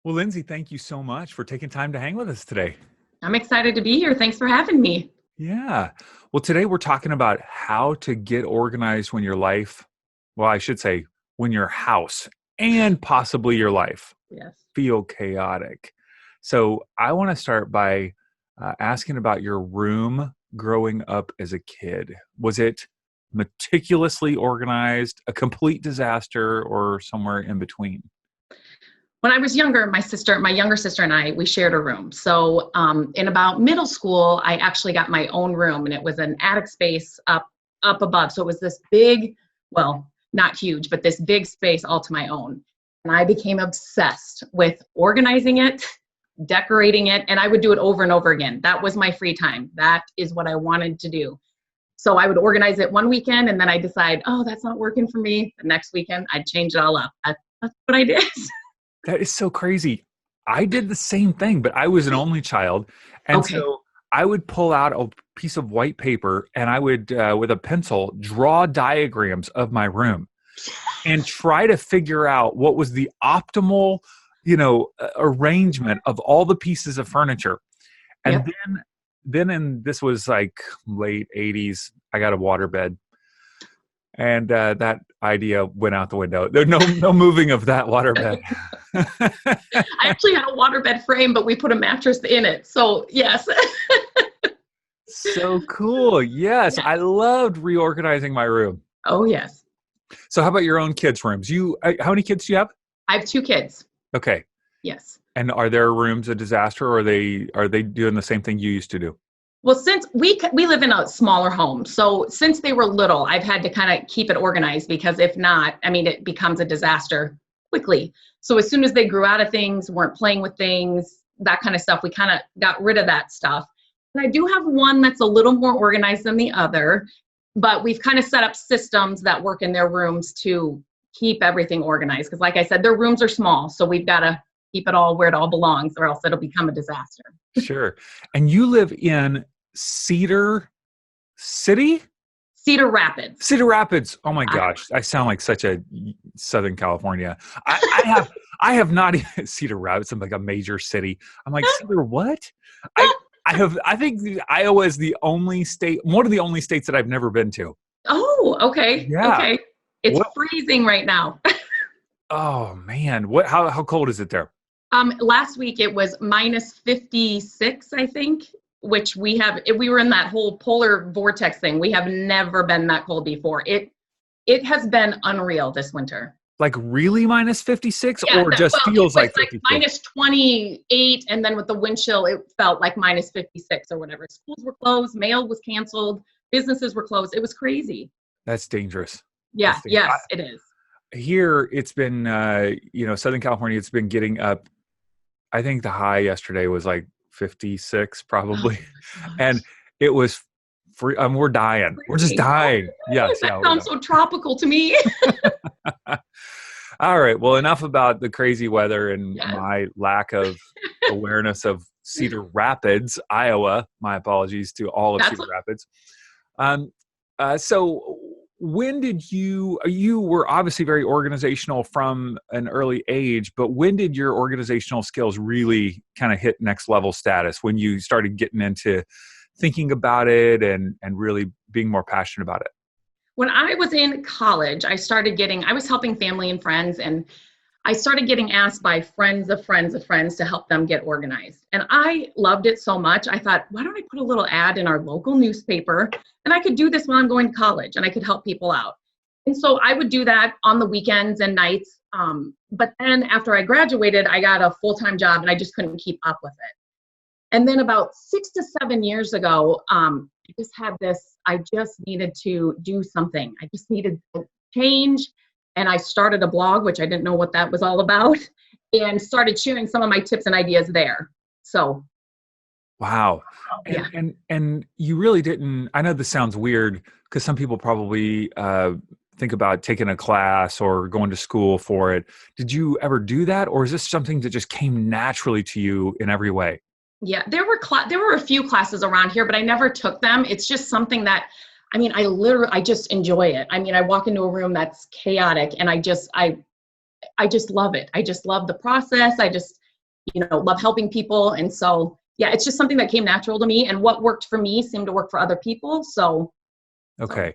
Well, Lindsay, thank you so much for taking time to hang with us today. I'm excited to be here. Thanks for having me. Yeah. Well, today we're talking about how to get organized when your life, well, I should say, when your house and possibly your life Yes. feel chaotic. So I want to start by asking about your room growing up as a kid. Was it meticulously organized, a complete disaster, or somewhere in between? When I was younger, my younger sister and I, we shared a room. So in about middle school, I actually got my own room, and it was an attic space up above. So it was this big, well, not huge, but this big space all to my own. And I became obsessed with organizing it, decorating it, and I would do it over and over again. That was my free time. That is what I wanted to do. So I would organize it one weekend, and then I decide, oh, that's not working for me. The next weekend, I'd change it all up. That's what I did. That is so crazy. I did the same thing, but I was an only child. And Okay. so I would pull out a piece of white paper and I would, with a pencil, draw diagrams of my room and try to figure out what was the optimal, arrangement of all the pieces of furniture. And Yep. and this was like late 80s, I got a waterbed. And that idea went out the window. There's no moving of that waterbed. I actually had a waterbed frame, but we put a mattress in it. So yes. So cool. Yes, Yeah. I loved reorganizing my room. Oh yes. So how about your own kids' rooms? How many kids do you have? I have two kids. Okay. Yes. And are their rooms a disaster, or are they doing the same thing you used to do? Well, since we live in a smaller home, so since they were little, I've had to kind of keep it organized because if not, I mean, it becomes a disaster quickly. So as soon as they grew out of things, weren't playing with things, that kind of stuff, we kind of got rid of that stuff. And I do have one that's a little more organized than the other, but we've kind of set up systems that work in their rooms to keep everything organized. Because like I said, their rooms are small, so we've got to keep it all where it all belongs, or else it'll become a disaster. Sure. And you live in Cedar City? Cedar Rapids. Cedar Rapids. Oh my I, gosh, I sound like such a Southern California. I have not even Cedar Rapids. I'm like a major city. I'm like Cedar what? I I think Iowa is the only state, one of the only states that I've never been to. Oh, okay. Yeah. Okay. It's What? freezing right now. Oh man. What? How cold is it there? Last week it was minus 56, I think, which we were in that whole polar vortex thing. We have never been that cold before. It has been unreal this winter. Like really minus 56, Yeah, or just well, it feels was like like 56? minus 28, and then with the wind chill, it felt like minus 56 or whatever. Schools were closed, mail was canceled, businesses were closed. It was crazy. That's dangerous. Yeah, That's dangerous. yes, it is. Here it's been, Southern California. It's been getting up. I think the high yesterday was like 56 Oh probably, my and gosh. it was free. We're dying. We're just Freezing. Oh, dying. Yes, that yeah, we're sounds so tropical to me. dying. All right. Well, enough about the crazy weather and Yes, my lack of awareness of Cedar Rapids, Iowa. My apologies to all of that's Cedar Rapids. Um, so when did you were obviously very organizational from an early age, but when did your organizational skills really kind of hit next level status, when you started getting into thinking about it and really being more passionate about it? when I was in college, I was helping family and friends, and I started getting asked by friends of friends of friends to help them get organized. And I loved it so much. I thought, why don't I put a little ad in our local newspaper? And I could do this while I'm going to college and I could help people out. And so I would do that on the weekends and nights. But then after I graduated, I got a full-time job and I just couldn't keep up with it. And then about 6 to 7 years ago, I just needed to do something. I just needed to change. And I started a blog, which I didn't know what that was all about, and started sharing some of my tips and ideas there. So, Wow. yeah. And you really didn't. I know this sounds weird because some people probably think about taking a class or going to school for it. Did you ever do that, or is this something that just came naturally to you in every way? Yeah, there were a few classes around here, but I never took them. It's just something that, I mean, I just enjoy it. I mean, I walk into a room that's chaotic and I just love it. I just love the process. love helping people. And so, yeah, it's just something that came natural to me, and what worked for me seemed to work for other people. Okay.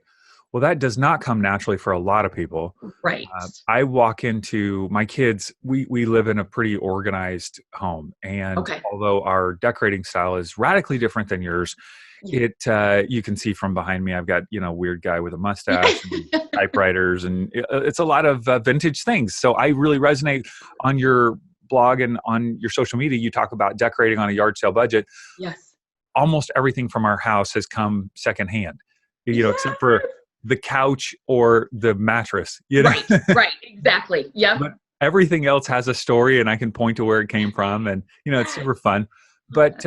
Well, that does not come naturally for a lot of people. Right. I walk into my kids, we live in a pretty organized home. And Okay. although our decorating style is radically different than yours, Yeah. you can see from behind me, I've got, weird guy with a mustache and typewriters, and it's a lot of vintage things. So I really resonate on your blog and on your social media. You talk about decorating on a yard sale budget. Yes. Almost everything from our house has come secondhand, Yeah. except for the couch or the mattress, Right. Exactly. Yep. But everything else has a story, and I can point to where it came from, and it's super fun. But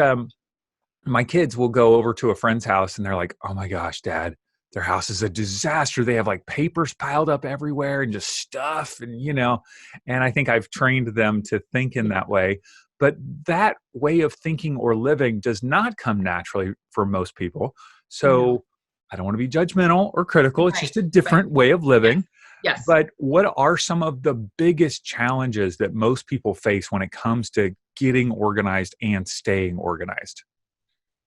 my kids will go over to a friend's house and they're like, "Oh my gosh, Dad, their house is a disaster. They have like papers piled up everywhere and just stuff." And I think I've trained them to think in that way. But that way of thinking or living does not come naturally for most people. So I don't want to be judgmental or critical. It's just a different way of living. Yes. But what are some of the biggest challenges that most people face when it comes to getting organized and staying organized?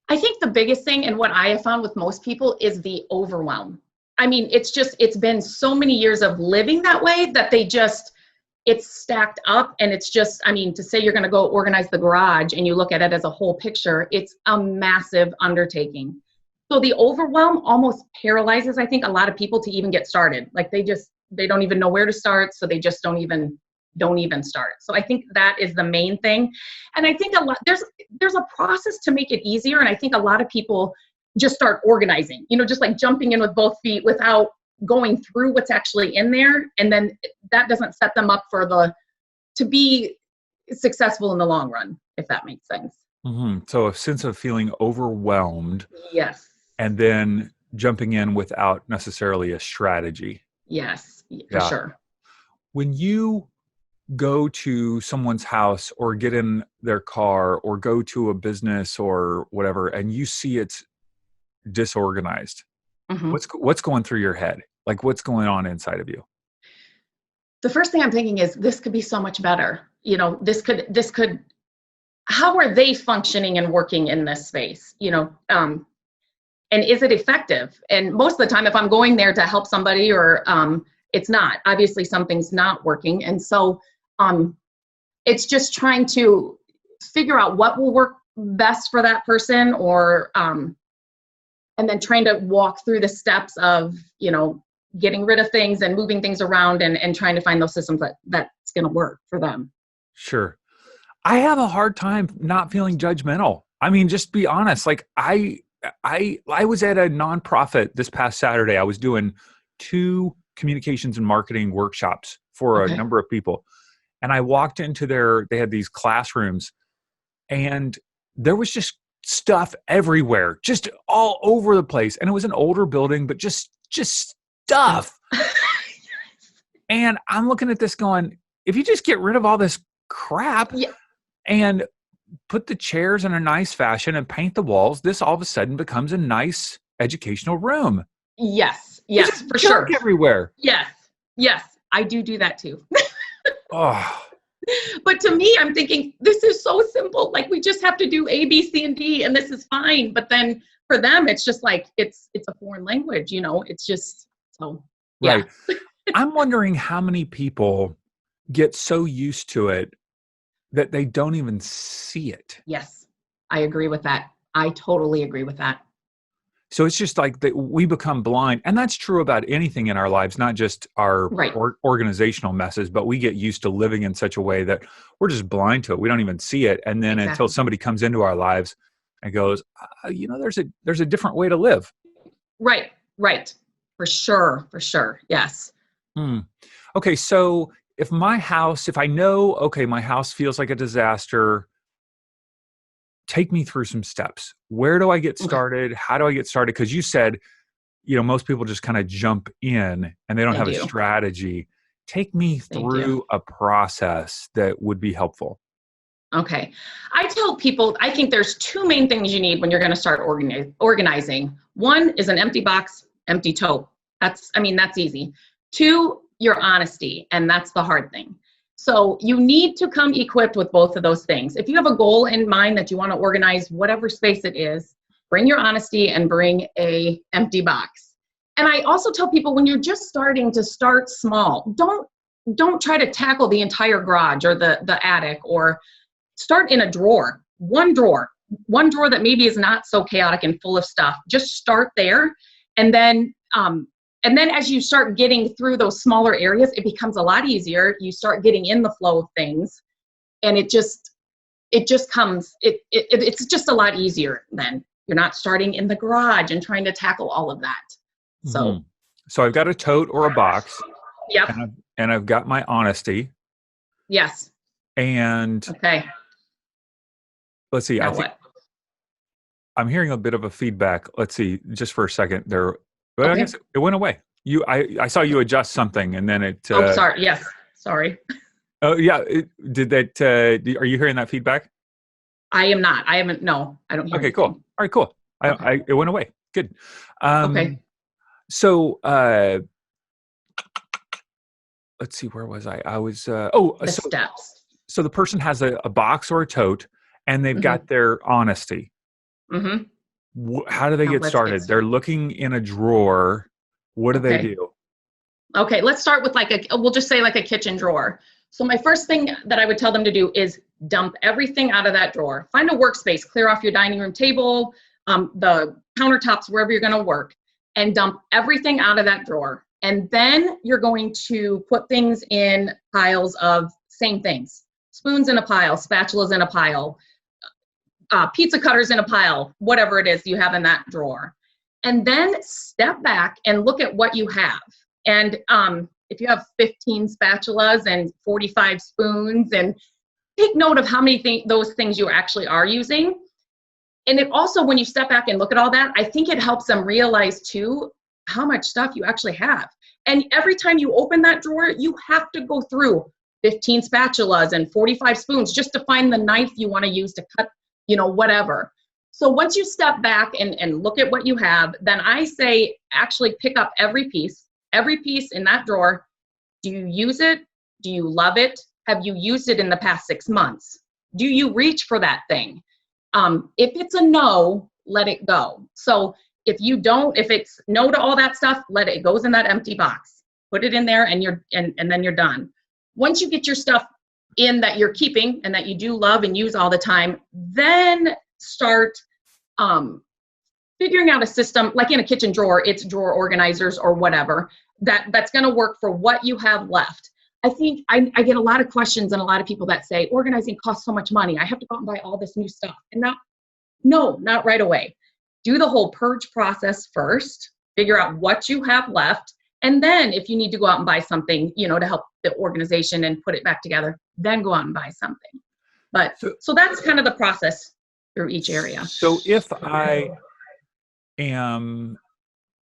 I think the biggest thing, and what I have found with most people, is the overwhelm. I mean, it's been so many years of living that way that it's stacked up, and it's just, to say you're going to go organize the garage and you look at it as a whole picture, it's a massive undertaking. So the overwhelm almost paralyzes, I think, a lot of people to even get started. Like they don't even know where to start, so they just don't even start. So I think that is the main thing. And I think there's a process to make it easier. And I think a lot of people just start organizing, just like jumping in with both feet without going through what's actually in there. And then that doesn't set them up to be successful in the long run, if that makes sense. Mm-hmm. So a sense of feeling overwhelmed. Yes. And then jumping in without necessarily a strategy. Yes, for sure. When you go to someone's house or get in their car or go to a business or whatever, and you see it's disorganized, what's going through your head? Like, what's going on inside of you? The first thing I'm thinking is, this could be so much better. This could, how are they functioning and working in this space? And is it effective? And most of the time, if I'm going there to help somebody or it's not, obviously something's not working. And so it's just trying to figure out what will work best for that person, or and then trying to walk through the steps of, getting rid of things and moving things around and trying to find those systems that's going to work for them. Sure. I have a hard time not feeling judgmental. I mean, just be honest. Like I was at a nonprofit this past Saturday. I was doing 2 communications and marketing workshops for a number of people. And I walked into they had these classrooms, and there was just stuff everywhere, just all over the place. And it was an older building, but just stuff. And I'm looking at this going, if you just get rid of all this crap and put the chairs in a nice fashion and paint the walls, this all of a sudden becomes a nice educational room. Yes, for sure. Everywhere. Yes, I do that too. Oh. But to me, I'm thinking, this is so simple. Like, we just have to do A, B, C, and D, and this is fine. But then for them, it's just like, it's a foreign language, it's just, so, yeah. Right. I'm wondering how many people get so used to it that they don't even see it. Yes, I agree with that. I totally agree with that. So it's just like that we become blind. And that's true about anything in our lives, not just our organizational messes, but we get used to living in such a way that we're just blind to it. We don't even see it. And then until somebody comes into our lives and goes, there's a different way to live. Right. For sure. Yes. Okay. So if I know, okay, my house feels like a disaster, take me through some steps. Where do I get started? How do I get started? Because you said, most people just kind of jump in and they don't have a strategy. Take me through a process that would be helpful. Okay. I tell people, I think there's 2 main things you need when you're going to start organizing. One is an empty box, empty tote. That's easy. 2, your honesty. And that's the hard thing. So you need to come equipped with both of those things. If you have a goal in mind that you want to organize whatever space it is, bring your honesty and bring a empty box. And I also tell people, when you're just starting, to start small. Don't try to tackle the entire garage or the attic, or start in a drawer, one drawer that maybe is not so chaotic and full of stuff. Just start there. And then as you start getting through those smaller areas, it becomes a lot easier. You start getting in the flow of things, and it's just a lot easier then. You're not starting in the garage and trying to tackle all of that. So, so I've got a tote or a box. Yep. And I've got my honesty. Yes. And okay. Let's see. Now I think what? I'm hearing a bit of a feedback. Let's see, just for a second there. But Okay. I guess it went away. I saw you adjust something, and then it. Sorry. Yes. Sorry. Oh yeah. Did that? Are you hearing that feedback? I am not. I haven't. No, I don't hear Okay. anything. Cool. All right. Cool. Okay. It went away. Good. Okay. So let's see. Where was I? I was. Steps. So the person has a box or a tote, and they've got their honesty. How do they get started? They're looking in a drawer. What do they do? Okay, let's start with we'll just say like a kitchen drawer. So my first thing that I would tell them to do is dump everything out of that drawer. Find a workspace, clear off your dining room table, the countertops, wherever you're gonna work, and dump everything out of that drawer. And then you're going to put things in piles of same things. Spoons in a pile, spatulas in a pile, pizza cutters in a pile, whatever it is you have in that drawer. And then step back and look at what you have. And if you have 15 spatulas and 45 spoons, and take note of how many those things you actually are using. And it also, when you step back and look at all that, I think it helps them realize too how much stuff you actually have. And every time you open that drawer, you have to go through 15 spatulas and 45 spoons just to find the knife you want to use to cut, whatever. So once you step back and look at what you have, then I say actually pick up every piece in that drawer. Do you use it? Do you love it? Have you used it in the past 6 months? Do you reach for that thing? If it's a no, let it go. So if it's no to all that stuff, it goes in that empty box. Put it in there, and then you're done. Once you get your stuff in that you're keeping and that you do love and use all the time, then start figuring out a system, like in a kitchen drawer, it's drawer organizers or whatever, that's going to work for what you have left. I think I get a lot of questions and a lot of people that say, organizing costs so much money. I have to go out and buy all this new stuff. And not right away. Do the whole purge process first, figure out what you have left. And then if you need to go out and buy something, to help the organization and put it back together, then go out and buy something. But so that's kind of the process through each area. So if I am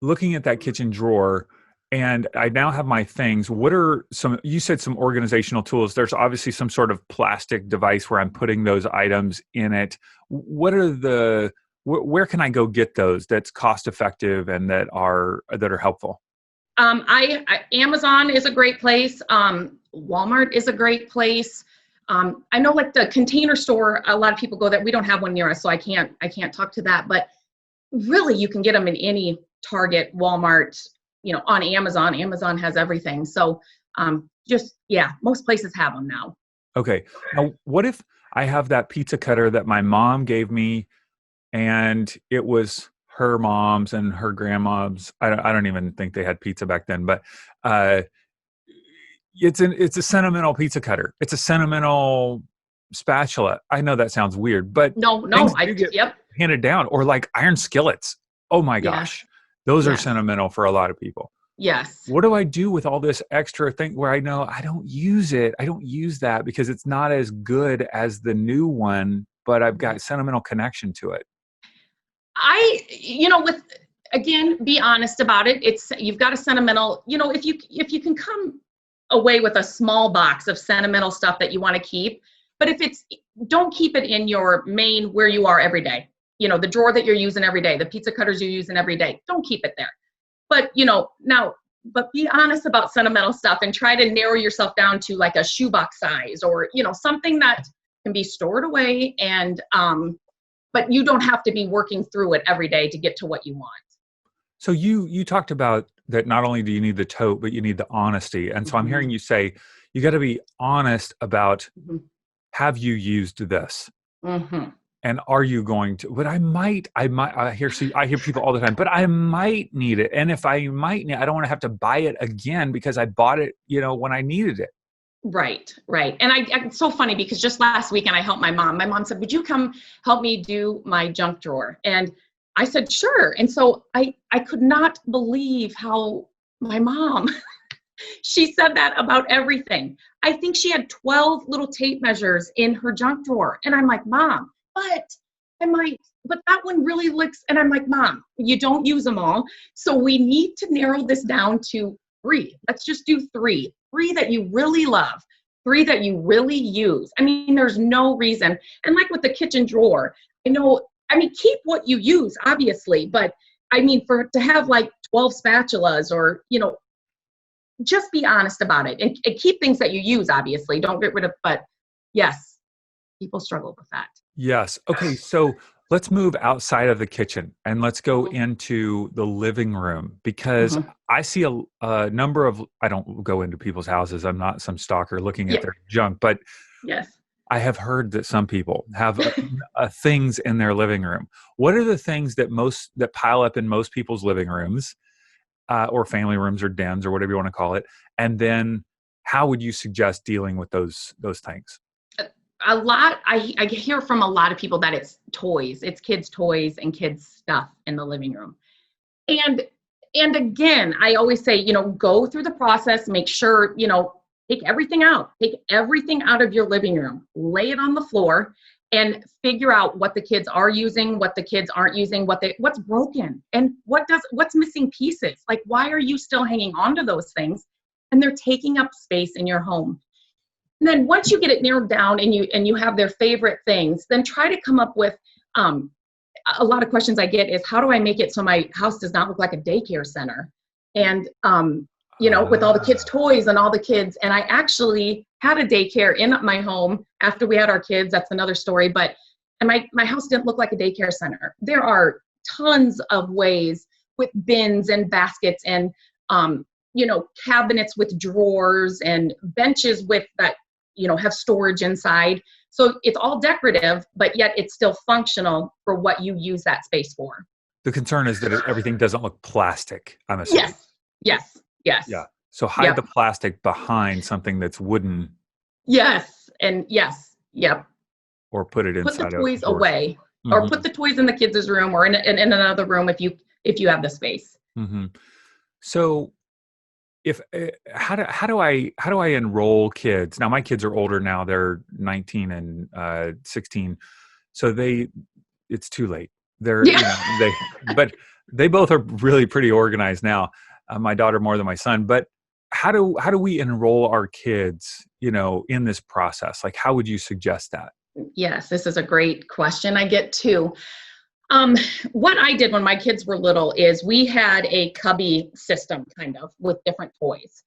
looking at that kitchen drawer and I now have my things, what are you said some organizational tools. There's obviously some sort of plastic device where I'm putting those items in it. What are where can I go get those that's cost effective and that are helpful? Amazon is a great place. Walmart is a great place. I know like the Container Store, a lot of people go there. We don't have one near us, so I can't talk to that. But really, you can get them in any Target, Walmart, on Amazon. Amazon has everything. So most places have them now. Okay. Now, what if I have that pizza cutter that my mom gave me, and it was her mom's and her grandma's? I don't even think they had pizza back then, but it's a sentimental pizza cutter. It's a sentimental spatula. I know that sounds weird, but Yep. handed down, or like iron skillets. Oh my gosh. Those are sentimental for a lot of people. Yes. What do I do with all this extra thing where I know I don't use it? I don't use that because it's not as good as the new one, but I've got sentimental connection to it. Be honest about it. You've got a sentimental, if you can come away with a small box of sentimental stuff that you want to keep, but don't keep it in your main where you are every day. The drawer that you're using every day, the pizza cutters you're using every day, don't keep it there. But, now but be honest about sentimental stuff and try to narrow yourself down to like a shoebox size or, something that can be stored away and, but you don't have to be working through it every day to get to what you want. So you talked about that not only do you need the tote, but you need the honesty. And so I'm hearing you say you got to be honest about, have you used this? And are you going to? But I hear people all the time, but I might need it. And if I might need, I don't want to have to buy it again because I bought it, when I needed it. Right. And it's so funny because just last weekend I helped my mom. My mom said, would you come help me do my junk drawer? And I said, sure. And so I could not believe how my mom, she said that about everything. I think she had 12 little tape measures in her junk drawer. And I'm like, Mom, but that one really looks, and I'm like, Mom, you don't use them all. So we need to narrow this down to 3. Let's just do 3 that you really love, 3 that you really use. I mean, there's no reason. And like with the kitchen drawer, keep what you use, obviously, but to have like 12 spatulas or, just be honest about it and keep things that you use, obviously. Don't get rid of, but yes, people struggle with that. Yes. Okay. So let's move outside of the kitchen and let's go into the living room because I see a number of, I don't go into people's houses. I'm not some stalker looking at their junk, but yes, I have heard that some people have things in their living room. What are the things that pile up in most people's living rooms or family rooms or dens or whatever you want to call it? And then how would you suggest dealing with those things? A lot, I hear from a lot of people that it's toys, it's kids' toys and kids' stuff in the living room. And again, I always say, go through the process, make sure, take everything out of your living room, lay it on the floor and figure out what the kids are using, what the kids aren't using, what's broken and what's missing pieces. Like, why are you still hanging on to those things? And they're taking up space in your home. And then once you get it narrowed down and you have their favorite things, then try to come up with, a lot of questions I get is, how do I make it so my house does not look like a daycare center? And, with all the kids' toys and all the kids. And I actually had a daycare in my home after we had our kids. That's another story. And my house didn't look like a daycare center. There are tons of ways with bins and baskets and, cabinets with drawers and benches with that, have storage inside. So it's all decorative, but yet it's still functional for what you use that space for. The concern is that everything doesn't look plastic, I'm assuming. Yes. Yeah. So hide the plastic behind something that's wooden. Yes. And yes. Yep. Or put it inside. Put the toys away, or put the toys in the kids' room or in another room if you have the space. So how do I enroll kids? Now my kids are older now; they're 19 and 16, so it's too late. But they both are really pretty organized now. My daughter more than my son. But how do we enroll our kids? In this process, like how would you suggest that? Yes, this is a great question. I get too. What I did when my kids were little is we had a cubby system kind of with different toys.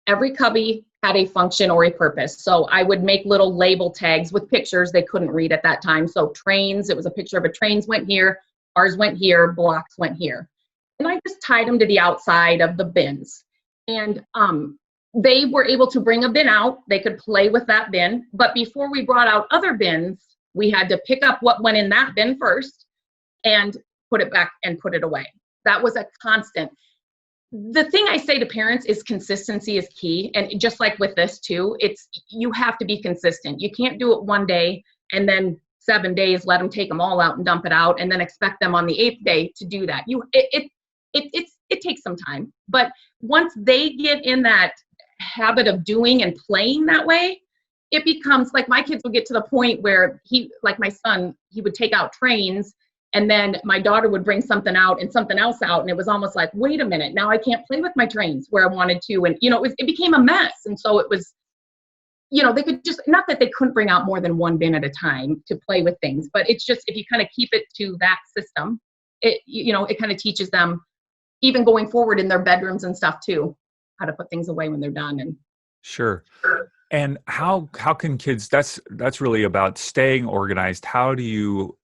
Every cubby had a function or a purpose. So I would make little label tags with pictures they couldn't read at that time. So trains, it was a picture of a trains went here, cars went here, blocks went here. And I just tied them to the outside of the bins. And they were able to bring a bin out. They could play with that bin. But before we brought out other bins, we had to pick up what went in that bin first and put it back and put it away. That was a constant. The thing I say to parents is consistency is key. And just like with this too, you have to be consistent. You can't do it one day and then 7 days, let them take them all out and dump it out and then expect them on the 8th day to do that. It takes some time. But once they get in that habit of doing and playing that way, it becomes like my kids would get to the point where like my son, he would take out trains and then my daughter would bring something out and something else out. And it was almost like, wait a minute, now I can't play with my trains where I wanted to. And, it became a mess. And so it was, they could just, not that they couldn't bring out more than one bin at a time to play with things, but it's just, if you kind of keep it to that system, it kind of teaches them even going forward in their bedrooms and stuff too. how to put things away when they're done. And Sure. And how can kids, that's really about staying organized. How do you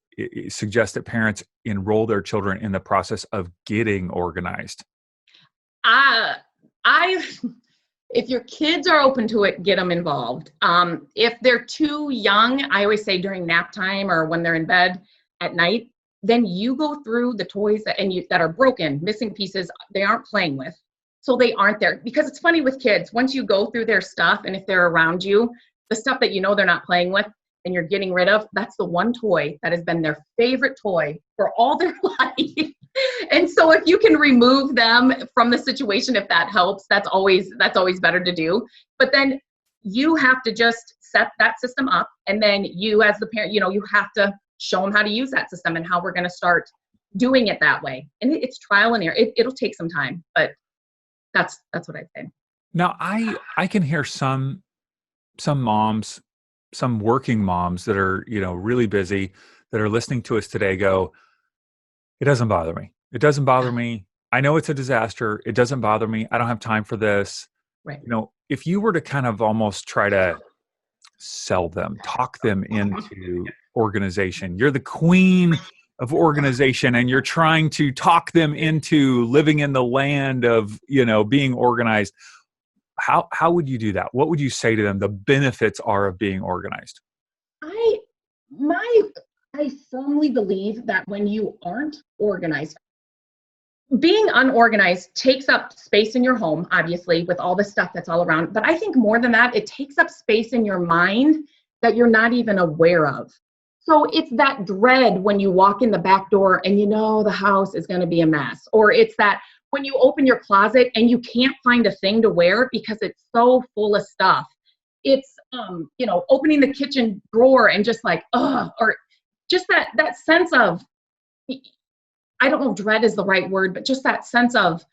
suggest that parents enroll their children in the process of getting organized? I, I, if your kids are open to it, get them involved. If they're too young, I always say during nap time or when they're in bed at night, then you go through the toys that are broken, missing pieces they aren't playing with. So they aren't there. Because it's funny with kids, once you go through their stuff and if they're around you, the stuff that you know they're not playing with and you're getting rid of, that's the one toy that has been their favorite toy for all their life. And so if you can remove them from the situation, if that helps, that's always better to do. But then you have to just set that system up. And then you as the parent, you have to show them how to use that system and how we're going to start doing it that way. And it's trial and error. It'll take some time, but that's what I say. Now, I can hear some moms, some working moms that are, really busy, that are listening to us today go, it doesn't bother me. It doesn't bother me. I know it's a disaster. It doesn't bother me. I don't have time for this. Right. If you were to kind of almost try to sell them, talk them into organization, you're the queen of organization and you're trying to talk them into living in the land of, being organized. How would you do that? What would you say to them the benefits are of being organized? I firmly believe that when you aren't organized, being unorganized takes up space in your home, obviously, with all the stuff that's all around. But I think more than that, it takes up space in your mind that you're not even aware of. So it's that dread when you walk in the back door and the house is going to be a mess. Or it's that when you open your closet and you can't find a thing to wear because it's so full of stuff. It's, opening the kitchen drawer and just like, or just that sense of, I don't know if dread is the right word, but just that sense of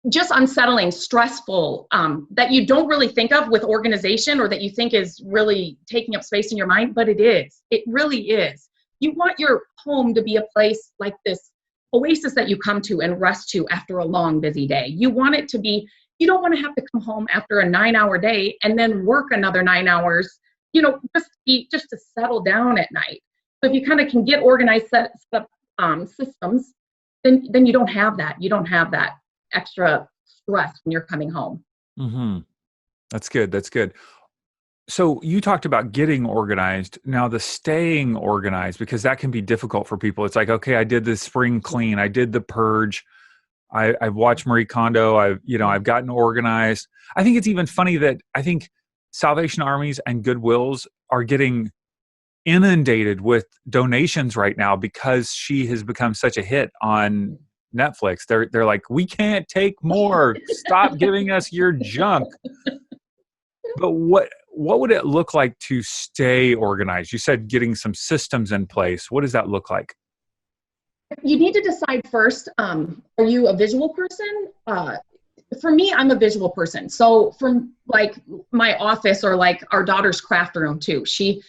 just unsettling, stressful, that you don't really think of with organization or that you think is really taking up space in your mind, but it is. It really is. You want your home to be a place like this oasis that you come to and rest to after a long, busy day. You want it to be, you don't want to have to come home after a 9-hour day and then work another 9 hours, just to settle down at night. So if you kind of can get organized systems, then you don't have that. You don't have that extra stress when you're coming home. Mm-hmm. That's good. That's good. So you talked about getting organized. Now the staying organized, because that can be difficult for people. It's like, okay, I did the spring clean. I did the purge. I've watched Marie Kondo. I've gotten organized. I think it's even funny that I think Salvation Armies and Goodwills are getting inundated with donations right now because she has become such a hit on Netflix. They're like, we can't take more. Stop giving us your junk. But what would it look like to stay organized? You said getting some systems in place. What does that look like? You need to decide first, are you a visual person? For me, I'm a visual person. So from like my office or like our daughter's craft room too, she,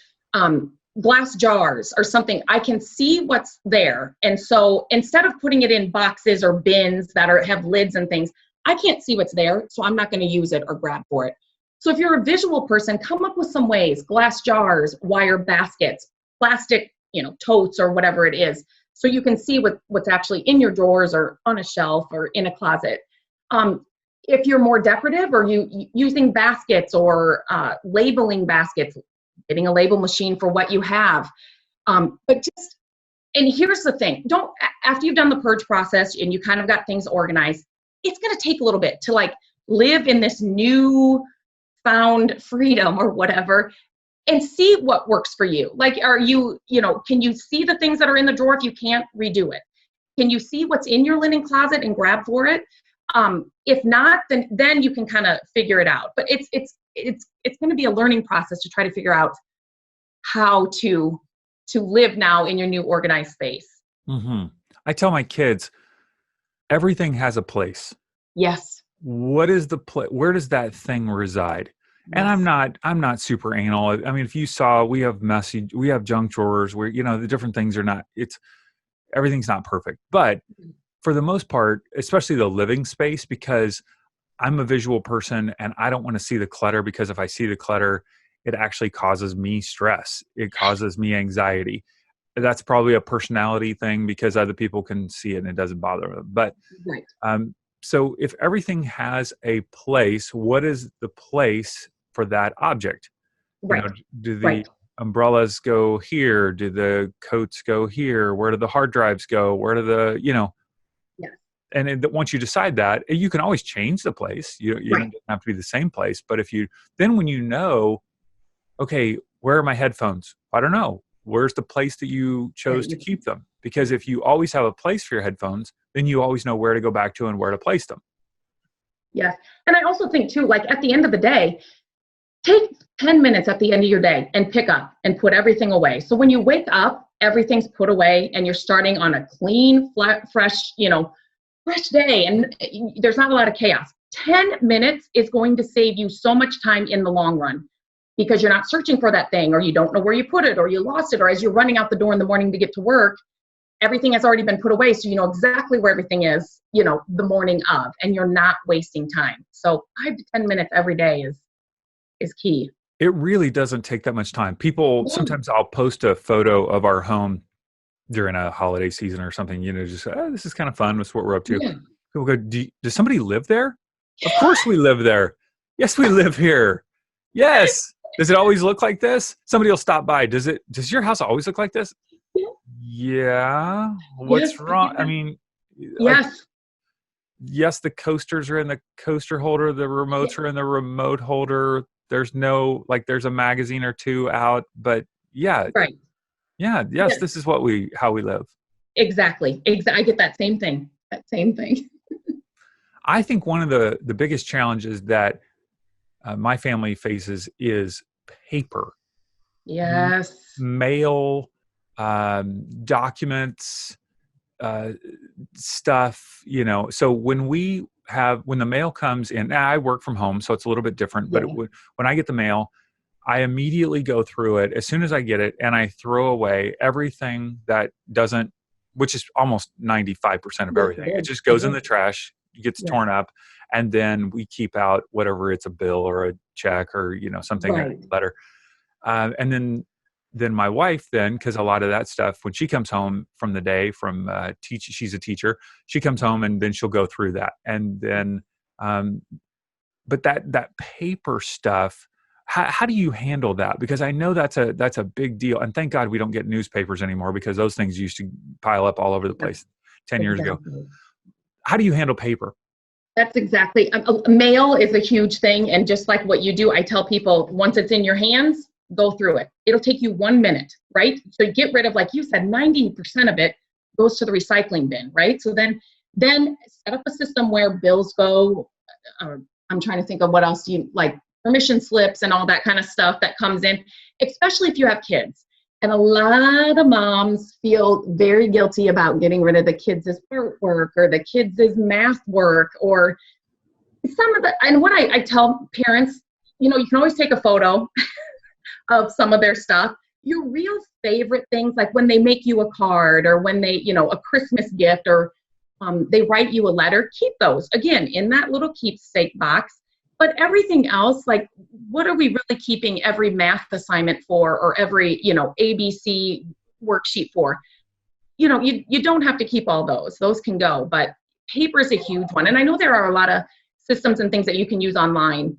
glass jars or something, I can see what's there. And so instead of putting it in boxes or bins that have lids and things, I can't see what's there. So I'm not going to use it or grab for it. So if you're a visual person, come up with some ways, glass jars, wire baskets, plastic, totes or whatever it is. So you can see what's actually in your drawers or on a shelf or in a closet. If you're more decorative or you using baskets or labeling baskets, getting a label machine for what you have. And here's the thing, after you've done the purge process and you kind of got things organized, it's going to take a little bit to like live in this new found freedom or whatever and see what works for you. Like, can you see the things that are in the drawer if you can't redo it? Can you see what's in your linen closet and grab for it? If not, then you can kind of figure it out. But it's going to be a learning process to try to figure out how to live now in your new organized space. Mm-hmm. I tell my kids, everything has a place. Yes. What is the place? Where does that thing reside? Yes. And I'm not super anal. I mean, if you saw, we have junk drawers where, the different things are not, everything's not perfect. But for the most part, especially the living space, because I'm a visual person and I don't want to see the clutter, because if I see the clutter, it actually causes me stress. It causes me anxiety. That's probably a personality thing because other people can see it and it doesn't bother them. But Right. so if everything has a place, what is the place for that object? You know, Right. do the Right. umbrellas go here? Do the coats go here? Where do the hard drives go? Where do the, Yeah. and once you decide that, you can always change the place. You Right. don't have to be the same place. But then when you know, okay, where are my headphones? I don't know. Where's the place that you Yeah. chose to keep them? Because if you always have a place for your headphones, then you always know where to go back to and where to place them. Yes. And I also think too, like at the end of the day, take 10 minutes at the end of your day and pick up and put everything away. So when you wake up, everything's put away and you're starting on a clean, flat, fresh, fresh day, and there's not a lot of chaos. 10 minutes is going to save you so much time in the long run, because you're not searching for that thing, or you don't know where you put it, or you lost it, or as you're running out the door in the morning to get to work, everything has already been put away. So you know exactly where everything is, the morning of, and you're not wasting time. So 5 to 10 minutes every day is key. It really doesn't take that much time. People, Yeah. sometimes I'll post a photo of our home during a holiday season or something, just this is kind of fun. That's what we're up to. Yeah. People go, does somebody live there? Of course we live there. Yes, we live here. Yes. Does it always look like this? Somebody will stop by. Does your house always look like this? Yeah. Yes. What's wrong? I mean, like, Yes. yes, the coasters are in the coaster holder. The remotes are in the remote holder. There's there's a magazine or two out, but yeah. Right. Yeah. Yes. This is how we live. Exactly. I get that same thing. I think one of the biggest challenges that my family faces is paper, Yes. mail, documents, stuff. So when the mail comes in, now I work from home, so it's a little bit different. But Yeah. when I get the mail, I immediately go through it as soon as I get it, and I throw away everything that doesn't, which is almost 95% of everything. It just goes in the trash, gets torn up, and then we keep out whatever, it's a bill or a check or something, a Right. letter. And then my wife, because a lot of that stuff, when she comes home from the day from she's a teacher, she comes home and then she'll go through that. And then, but that paper stuff, how do you handle that? Because I know that's a big deal. And thank God we don't get newspapers anymore, because those things used to pile up all over the place 10 years ago. How do you handle paper? That's exactly. Mail is a huge thing. And just like what you do, I tell people, once it's in your hands, go through it. It'll take you 1 minute, right? So get rid of, like you said, 90% of it goes to the recycling bin, right? So then set up a system where bills go. I'm trying to think of what else like permission slips and all that kind of stuff that comes in, especially if you have kids. And a lot of moms feel very guilty about getting rid of the kids' artwork or the kids' math work or and what I tell parents, you can always take a photo of some of their stuff. Your real favorite things, like when they make you a card or when they, a Christmas gift, or they write you a letter, keep those, again, in that little keepsake box. But everything else, like, what are we really keeping every math assignment for, or every, ABC worksheet for? You don't have to keep all those. Those can go, but paper is a huge one. And I know there are a lot of systems and things that you can use online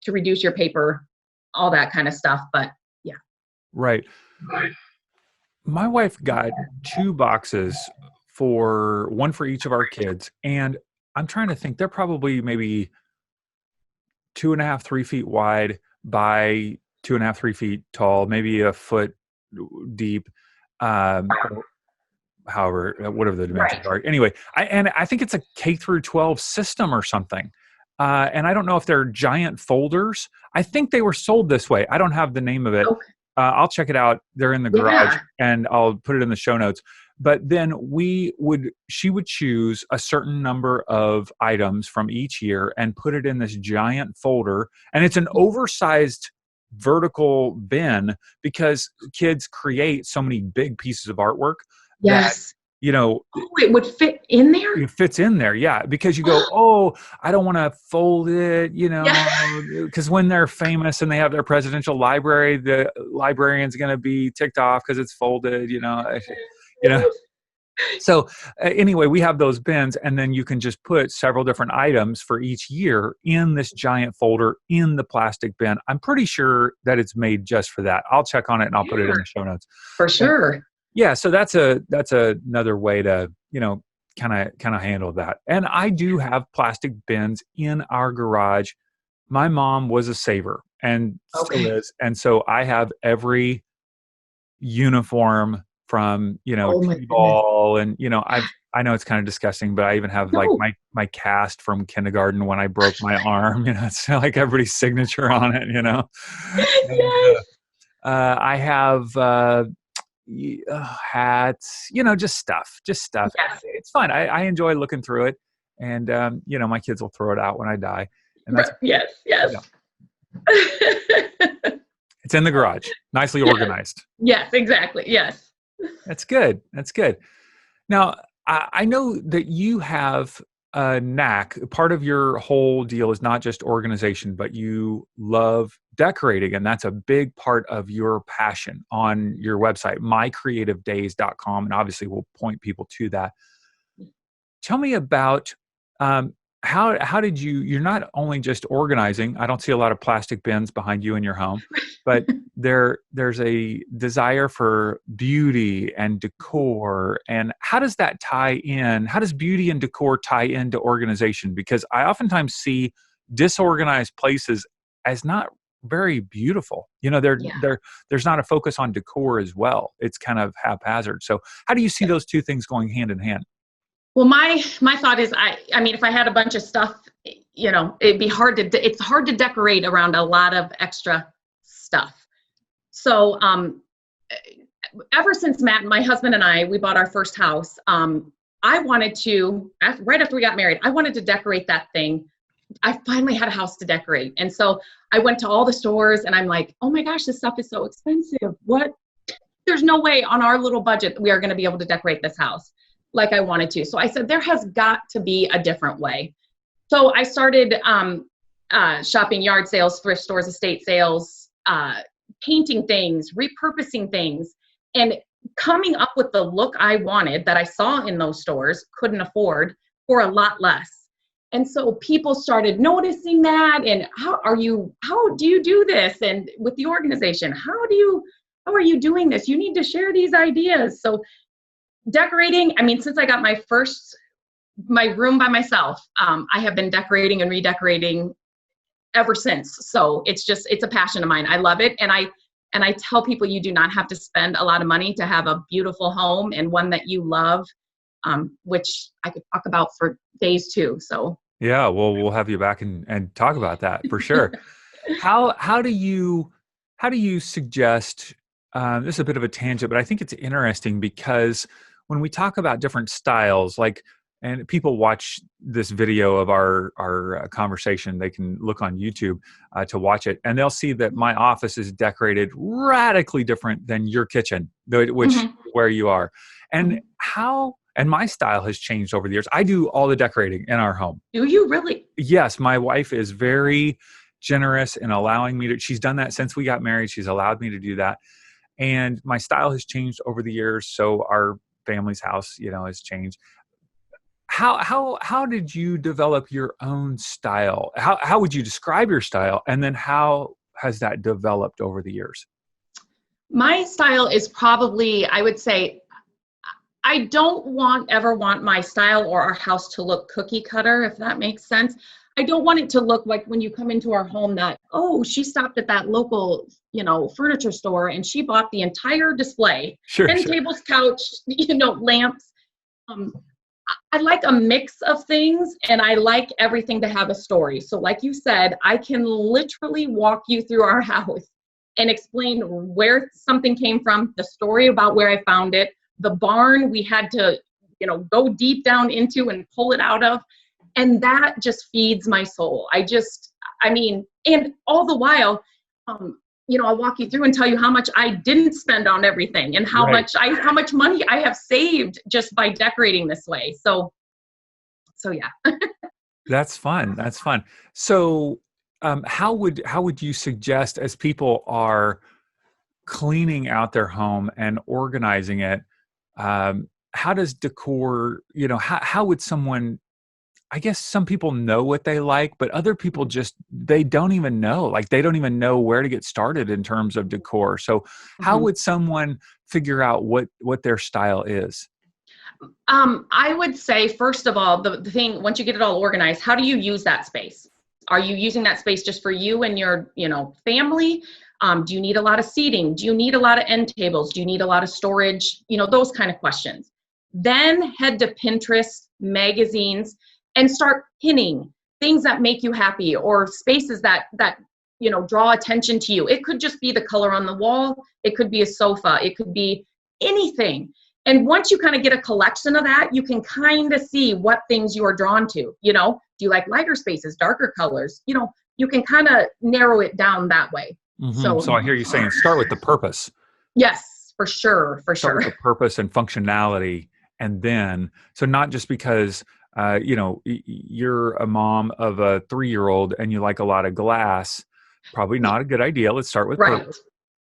to reduce your paper, all that kind of stuff. But yeah. Right. My wife got 2 boxes, one for each of our kids. And I'm trying to think, they're probably maybe 2.5, 3 feet wide by 2.5, 3 feet tall, maybe a foot deep. However, whatever the dimensions are. Anyway, I think it's a K through 12 system or something. And I don't know if they're giant folders. I think they were sold this way. I don't have the name of it. Okay. I'll check it out. They're in the garage, and I'll put it in the show notes. But then she would choose a certain number of items from each year and put it in this giant folder. And it's an oversized vertical bin, because kids create so many big pieces of artwork. Yes. you know, Oh, it would fit in there? it fits in there. Yeah. Because you go, oh, I don't want to fold it, Yeah. because when they're famous and they have their presidential library, the librarian's going to be ticked off because it's folded, you know. So anyway, we have those bins, and then you can just put several different items for each year in this giant folder in the plastic bin. I'm pretty sure that it's made just for that. I'll check on it and I'll put it in Yeah, the show notes. for And sure. yeah, so that's another way to, kind of handle that. And I do have plastic bins in our garage. My mom was a saver and still Okay. is. And so I have every uniform from, Oh my goodness. T-ball, and I know it's kind of disgusting, but I even have like No. my cast from kindergarten when I broke my arm, it's like everybody's signature on it, And Yes. I have hats, just stuff. Yes. It's fun. I enjoy looking through it, and my kids will throw it out when I die, and that's Yes. you know, Yes. it's in the garage, nicely Yes. organized. Yes. Exactly. Yes. That's good. That's good. Now, I know that you have a knack. Part of your whole deal is not just organization, but you love decorating. And that's a big part of your passion on your website, mycreativedays.com. And obviously, we'll point people to that. Tell me about um, how did you're not only just organizing. I don't see a lot of plastic bins behind you in your home, but there's a desire for beauty and decor. And how does that tie in? How does beauty and decor tie into organization? Because I oftentimes see disorganized places as not very beautiful. Yeah. There's not a focus on decor as well. It's kind of haphazard. So how do you see those two things going hand in hand? Well, my thought is, I mean, if I had a bunch of stuff, it'd be it's hard to decorate around a lot of extra stuff. So, ever since Matt, my husband and we bought our first house, I wanted to, right after we got married, I wanted to decorate that thing. I finally had a house to decorate. And so I went to all the stores and I'm like, oh my gosh, this stuff is so expensive. What? There's no way on our little budget we are going to be able to decorate this house like I wanted to. So I said, there has got to be a different way. So I started shopping yard sales, thrift stores, estate sales, painting things, repurposing things, and coming up with the look I wanted that I saw in those stores, couldn't afford, for a lot less. And so people started noticing that, and how do you do this? And with the organization, how are you doing this? You need to share these ideas. So decorating, I mean, since I got my room by myself, I have been decorating and redecorating ever since. So it's a passion of mine. I love it. And I tell people, you do not have to spend a lot of money to have a beautiful home and one that you love, which I could talk about for days too. So Yeah, well, we'll have you back and talk about that for sure. How do you suggest? This is a bit of a tangent, but I think it's interesting because when we talk about different styles, and people watch this video of our conversation, they can look on YouTube to watch it, and they'll see that my office is decorated radically different than your kitchen, which Mhm. where you are, and Mhm. and my style has changed over the years. I do all the decorating in our home. Do you really? Yes, my wife is very generous in allowing me to. She's done that since we got married. She's allowed me to do that, and my style has changed over the years. So our family's house, has changed. How did you develop your own style? How would you describe your style? And then how has that developed over the years? My style is probably, I would say, I don't ever want my style or our house to look cookie cutter, if that makes sense. I don't want it to look like when you come into our home that, oh, she stopped at that local, furniture store and she bought the entire display, Sure, 10 sure. tables, couch, lamps. I like a mix of things, and I like everything to have a story. So like you said, I can literally walk you through our house and explain where something came from, the story about where I found it, the barn we had to, go deep down into and pull it out of. And that just feeds my soul. And all the while, I'll walk you through and tell you how much I didn't spend on everything and how Right. much money I have saved just by decorating this way. So yeah. That's fun. That's fun. So, how would you suggest, as people are cleaning out their home and organizing it, how does decor? How would someone? I guess some people know what they like, but other people just they don't even know. Like they don't even know where to get started in terms of decor. So, how Mhm. would someone figure out what their style is? I would say, first of all, the thing, once you get it all organized, how do you use that space? Are you using that space just for you and your, family? Do you need a lot of seating? Do you need a lot of end tables? Do you need a lot of storage? Those kind of questions. Then head to Pinterest, magazines, and start pinning things that make you happy, or spaces that draw attention to you. It could just be the color on the wall. It could be a sofa. It could be anything. And once you kind of get a collection of that, you can kind of see what things you are drawn to. Do you like lighter spaces, darker colors? You can kind of narrow it down that way. So So I hear you saying start with the purpose. yes, for sure, for Start with sure. the purpose and functionality, and then so not just because you're a mom of a 3-year-old and you like a lot of glass, probably not a good idea. Let's start with Right. purpose.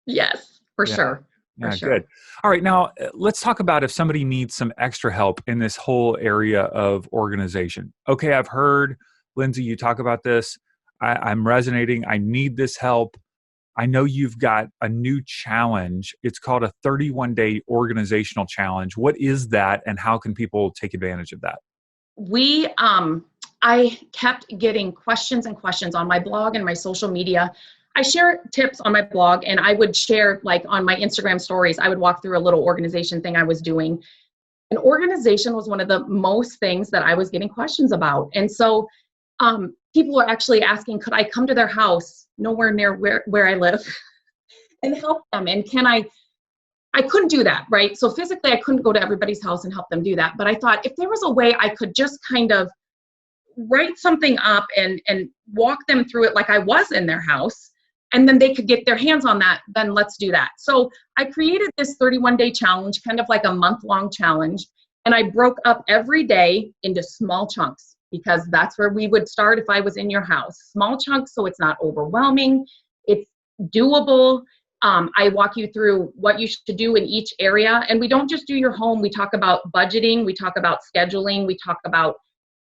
Yes, for Yeah. sure. For Yeah, good. sure. All right, now let's talk about if somebody needs some extra help in this whole area of organization. Okay, I've heard, Lindsay, you talk about this. I'm resonating. I need this help. I know you've got a new challenge. It's called a 31-day organizational challenge. What is that, and how can people take advantage of that? We I kept getting questions and questions on my blog and my social media. I share tips on my blog, and I would share, like, on my Instagram stories, I would walk through a little organization thing I was doing. And organization was one of the most things that I was getting questions about. And so people were actually asking, could I come to their house, nowhere near where I live, and help them? And I couldn't do that, right? So physically, I couldn't go to everybody's house and help them do that. But I thought, if there was a way I could just kind of write something up and walk them through it like I was in their house, and then they could get their hands on that, then let's do that. So I created this 31-day challenge, kind of like a month-long challenge, and I broke up every day into small chunks, because that's where we would start if I was in your house. Small chunks, so it's not overwhelming, it's doable. I walk you through what you should do in each area. And we don't just do your home. We talk about budgeting. We talk about scheduling. We talk about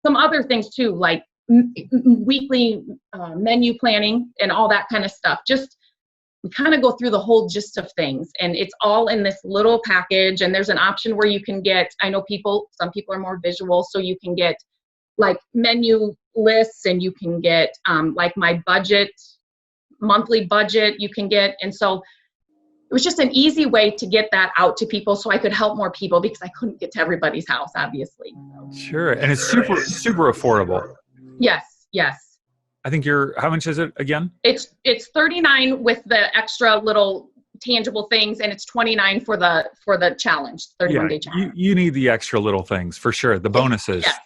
some other things too, like weekly menu planning and all that kind of stuff. Just, we kind of go through the whole gist of things, and it's all in this little package. And there's an option where you can get, I know some people are more visual, so you can get like menu lists, and you can get like my budget, monthly budget you can get. And so it was just an easy way to get that out to people, so I could help more people, because I couldn't get to everybody's house, obviously. Sure, and it's super super affordable. Yes, yes. I think how much is it again? It's 39 with the extra little tangible things, and it's 29 for the challenge, 31-day challenge. You need the extra little things for sure. The bonuses. Yes.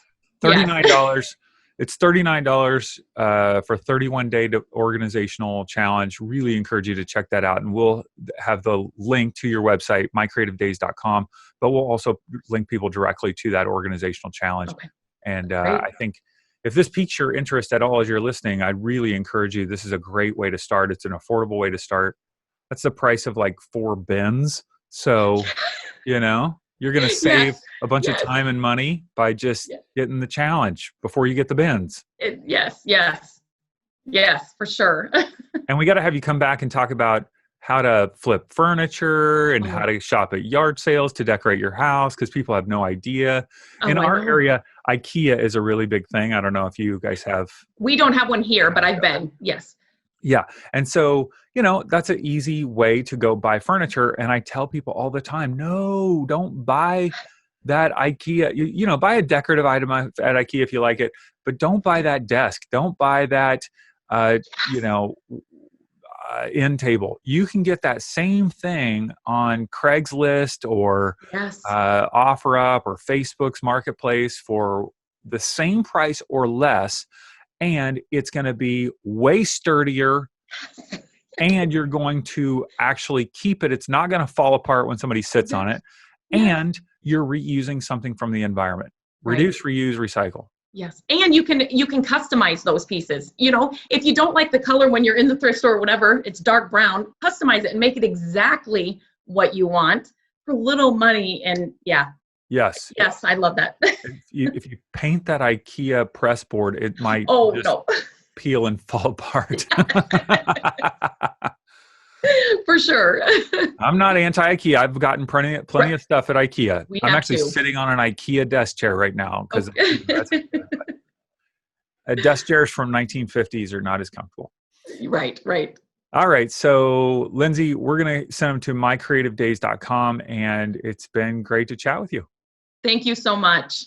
$39. It's $39 for 31-day organizational challenge. Really encourage you to check that out. And we'll have the link to your website, mycreativedays.com, but we'll also link people directly to that organizational challenge. Okay. And Great. I think if this piques your interest at all as you're listening, I'd really encourage you. This is a great way to start. It's an affordable way to start. That's the price of like 4 bins. So, you're going to save Yes. a bunch of Yes. time and money by just Yes. getting the challenge before you get the bins. Yes, for sure. And we got to have you come back and talk about how to flip furniture and how to shop at yard sales to decorate your house, because people have no idea. In our area, IKEA is a really big thing. I don't know if you guys have. We don't have one here, but I've been. Yes. Yeah. And so, that's an easy way to go buy furniture. And I tell people all the time, no, don't buy that IKEA. Buy a decorative item at IKEA if you like it, but don't buy that desk. Don't buy that, end table. You can get that same thing on Craigslist or Yes. OfferUp or Facebook's marketplace for the same price or less. And it's going to be way sturdier, and you're going to actually keep it. It's not going to fall apart when somebody sits on it. Yes. And you're reusing something from the environment. Right. Reduce, reuse, recycle. Yes. And you can customize those pieces. You know, if you don't like the color when you're in the thrift store or whatever, it's dark brown, customize it and make it exactly what you want for little money. And yeah. Yes. Yes, I love that. If you paint that IKEA press board, it might peel and fall apart. For sure. I'm not anti-IKEA. I've gotten plenty of stuff at IKEA. I'm actually sitting on an IKEA desk chair right now because desk chairs from 1950s are not as comfortable. Right. All right. So, Lindsay, we're going to send them to mycreativedays.com, and it's been great to chat with you. Thank you so much.